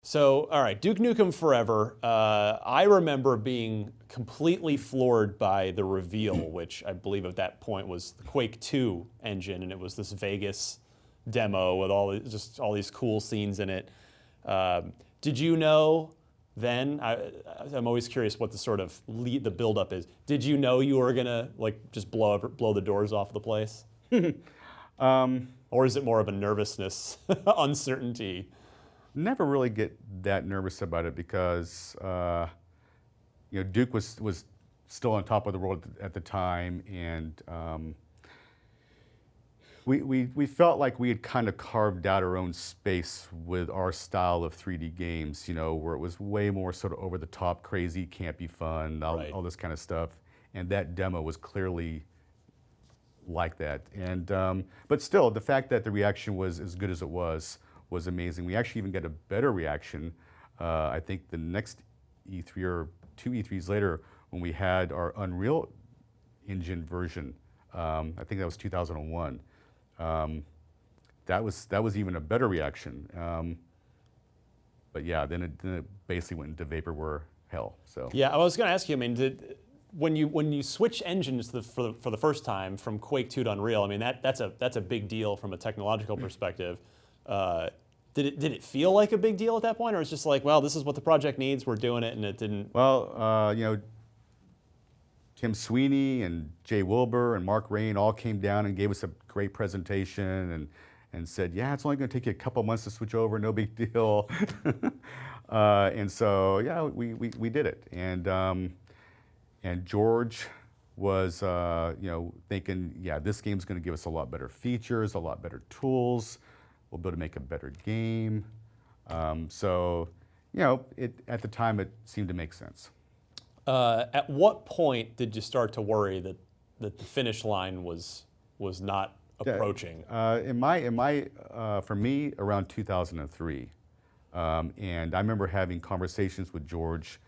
So, all right, Duke Nukem Forever. I remember being completely floored by the reveal, which I believe at that point was the Quake 2 engine, and it was this Vegas demo with just all these cool scenes in it. Did you know then? I'm always curious what the sort of the buildup is. Did you know you were gonna just blow the doors off the place, or is it more of a nervousness, uncertainty? Never really get that nervous about it because Duke was still on top of the world at the time, and we felt like we had kind of carved out our own space with our style of 3D games, where it was way more sort of over the top, crazy, campy fun, all this kind of stuff, and that demo was clearly like that. And but still, the fact that the reaction was as good as it was amazing. We actually even got a better reaction, I think the next E3 or 2 E3s later, when we had our Unreal Engine version. I think that was 2001. That was even a better reaction. But yeah, then it basically went into vaporware hell. So yeah, I was going to ask you. I mean, when you switch engines for the first time from Quake 2 to Unreal, I mean that's a big deal from a technological perspective. Did it feel like a big deal at that point, or it's just like, well, this is what the project needs, we're doing it, and it didn't? Well, Tim Sweeney and Jay Wilbur and Mark Rain all came down and gave us a great presentation and said, yeah, it's only going to take you a couple months to switch over, no big deal. And so, yeah, we did it. And George was, thinking, yeah, this game's going to give us a lot better features, a lot better tools. We'll be able to make a better game. So, at the time, it seemed to make sense. At what point did you start to worry that the finish line was not approaching? For me, around 2003, and I remember having conversations with George,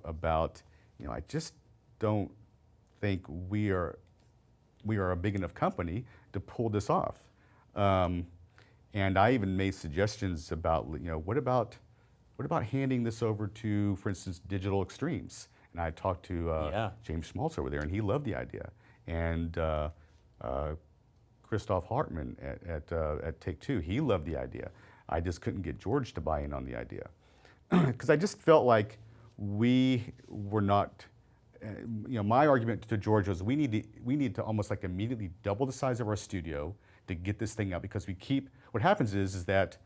about, I just don't think we are a big enough company to pull this off. And I even made suggestions about, what about handing this over to, for instance, Digital Extremes? And I talked to James Schmaltz over there, and he loved the idea. And Christoph Hartmann at Take-Two, he loved the idea. I just couldn't get George to buy in on the idea. Because I just felt like we were not, my argument to George was we need to almost like immediately double the size of our studio to get this thing out, because what happens is that,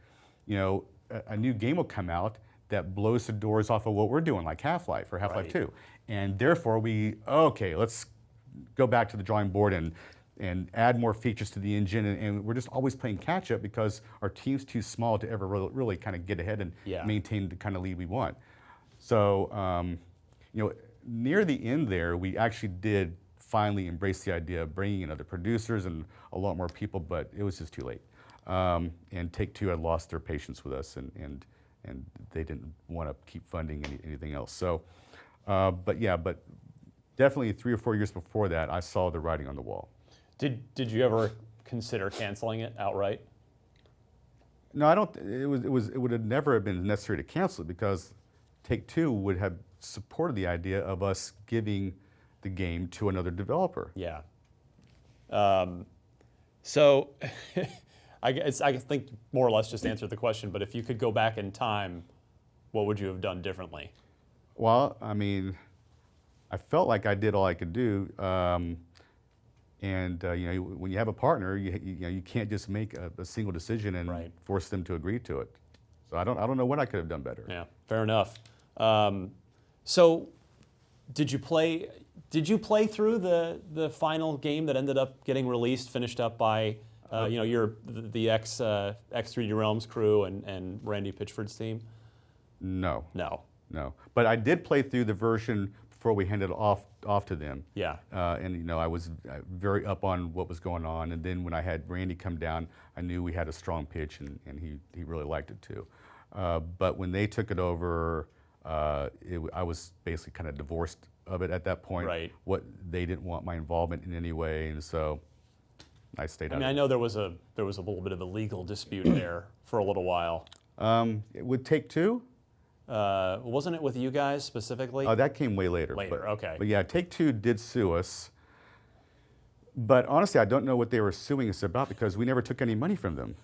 a new game will come out that blows the doors off of what we're doing, like Half-Life or Half-Life 2. And therefore let's go back to the drawing board and add more features to the engine, and we're just always playing catch up because our team's too small to ever really kind of get ahead and maintain the kind of lead we want. So, near the end there, we actually did finally embrace the idea of bringing in other producers and a lot more people, but it was just too late. And Take-Two had lost their patience with us, and they didn't want to keep funding anything else. So, but definitely 3 or 4 years before that, I saw the writing on the wall. Did you ever consider canceling it outright? No, I don't. It would have never have been necessary to cancel it, because Take-Two would have supported the idea of us giving the game to another developer. Yeah. So I think more or less just answered the question, but if you could go back in time, what would you have done differently? Well, I mean, I felt like I did all I could do. And when you have a partner, you can't just make a single decision and force them to agree to it. So I don't know what I could have done better. Yeah, fair enough. So did you play through the final game that ended up getting released, finished up by the ex 3D Realms crew and Randy Pitchford's team? No. No. But I did play through the version before we handed it off to them. Yeah. And I was very up on what was going on. And then when I had Randy come down, I knew we had a strong pitch, and he really liked it too. But when they took it over, I was basically kind of divorced of it at that point. Right. They didn't want my involvement in any way, and so I stayed out. I know there was a little bit of a legal dispute there for a little while. Would Take-Two? Wasn't it with you guys specifically? That came way later. Later, okay. But yeah, Take-Two did sue us. But honestly, I don't know what they were suing us about because we never took any money from them.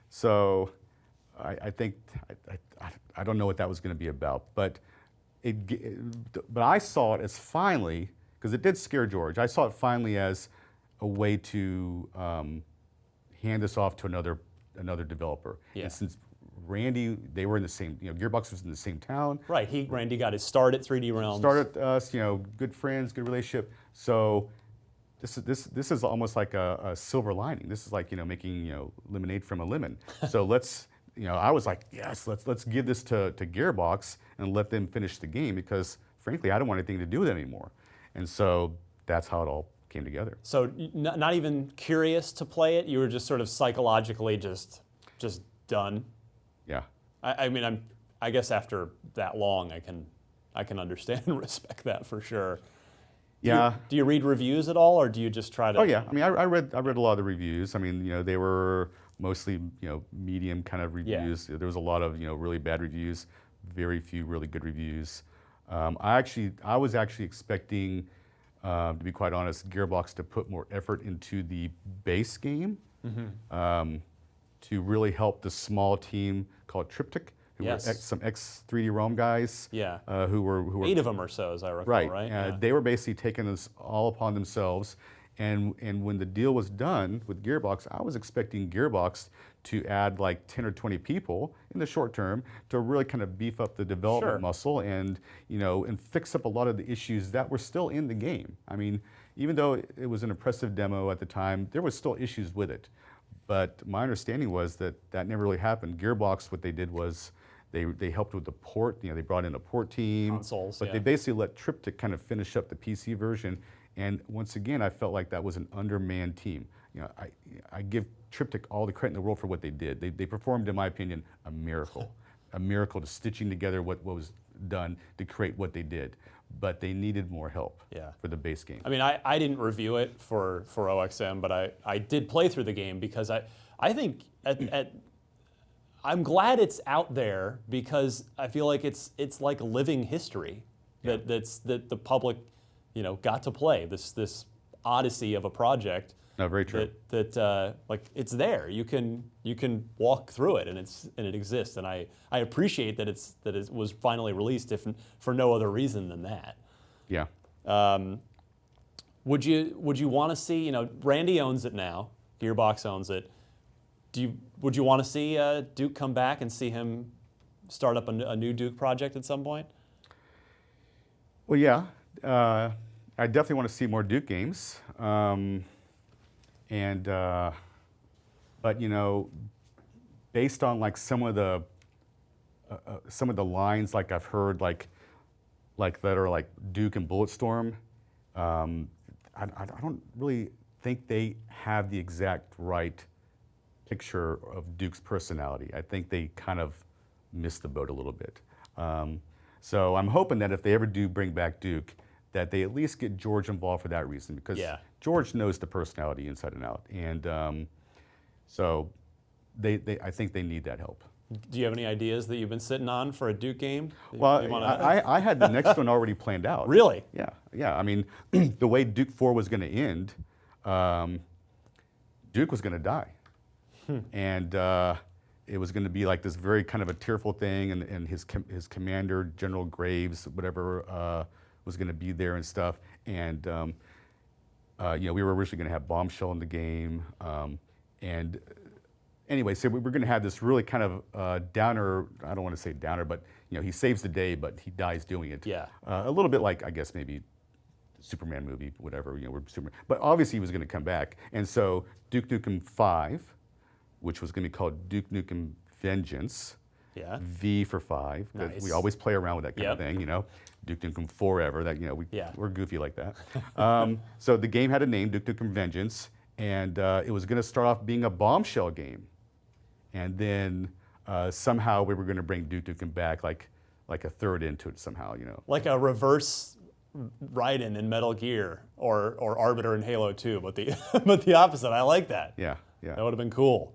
So I think, I don't know what that was going to be about. But I saw it as finally, because it did scare George, I saw it finally as a way to hand this off to another developer. Yeah. And since Randy, they were in the same, Gearbox was in the same town. Right, Randy got his start at 3D Realms. Started us, good friends, good relationship. So this is almost like a silver lining. This is like, making, lemonade from a lemon. So let's, I was like, yes, let's give this to Gearbox and let them finish the game because frankly, I don't want anything to do with it anymore. And so that's how it all came together. So not even curious to play it, you were just sort of psychologically just done. Yeah. I mean, I guess after that long, I can understand and respect that for sure. Yeah. Do you read reviews at all, or do you just try to? Oh yeah. I mean, I read a lot of the reviews. I mean, they were mostly medium kind of reviews. Yeah. There was a lot of really bad reviews, very few really good reviews. I was actually expecting, to be quite honest, Gearbox to put more effort into the base game. Mm-hmm. To really help the small team called Triptych, who were some ex-3D Realm guys. Yeah. Who were 8 of them or so, as I recall, right? Yeah. They were basically taking this all upon themselves. And when the deal was done with Gearbox, I was expecting Gearbox to add like 10 or 20 people in the short term to really kind of beef up the development muscle and and fix up a lot of the issues that were still in the game. I mean, even though it was an impressive demo at the time, there was still issues with it. But my understanding was that never really happened. Gearbox, what they did was they helped with the port. They brought in a port team. Consoles, but they basically let Triptych kind of finish up the PC version. And once again, I felt like that was an undermanned team. I give Triptych all the credit in the world for what they did. They performed, in my opinion, a miracle. A miracle to stitching together what was done to create what they did. But they needed more help for the base game. I mean, I didn't review it for OXM, but I did play through the game because I think I'm glad it's out there because I feel like it's like living history that the public got to play this odyssey of a project. No, very true. That like it's there. You can walk through it and it exists. And I appreciate that it was finally released, if for no other reason than that. Yeah. Would you want to see? Randy owns it now. Gearbox owns it. Would you want to see Duke come back and see him start up a new Duke project at some point? Well, yeah. I definitely want to see more Duke games. But based on like some of the lines like I've heard like that are like Duke and Bulletstorm, I don't really think they have the exact right picture of Duke's personality. I think they kind of missed the boat a little bit. So I'm hoping that if they ever do bring back Duke, that they at least get George involved for that reason, because George knows the personality inside and out, and so I think they need that help. Do you have any ideas that you've been sitting on for a Duke game? Well, I had the next one already planned out. Really? Yeah. I mean, the way Duke 4 was going to end, Duke was going to die, and it was going to be like this very kind of a tearful thing, and his commander, General Graves, whatever, was going to be there and stuff, and we were originally going to have Bombshell in the game, and anyway, so we were going to have this really kind of downer. I don't want to say downer, but he saves the day, but he dies doing it. Yeah. A little bit like, I guess, maybe Superman movie, whatever. We're Superman, but obviously he was going to come back, and so Duke Nukem 5, which was going to be called Duke Nukem Vengeance. Yeah. V for 5. Nice. We always play around with that kind of thing, Duke Nukem Forever. That we're goofy like that. So the game had a name, Duke Nukem Vengeance, and it was going to start off being a Bombshell game, and then somehow we were going to bring Duke Nukem back, like a third into it somehow, Like a reverse Raiden in Metal Gear or Arbiter in Halo 2, but the but the opposite. I like that. Yeah. That would have been cool.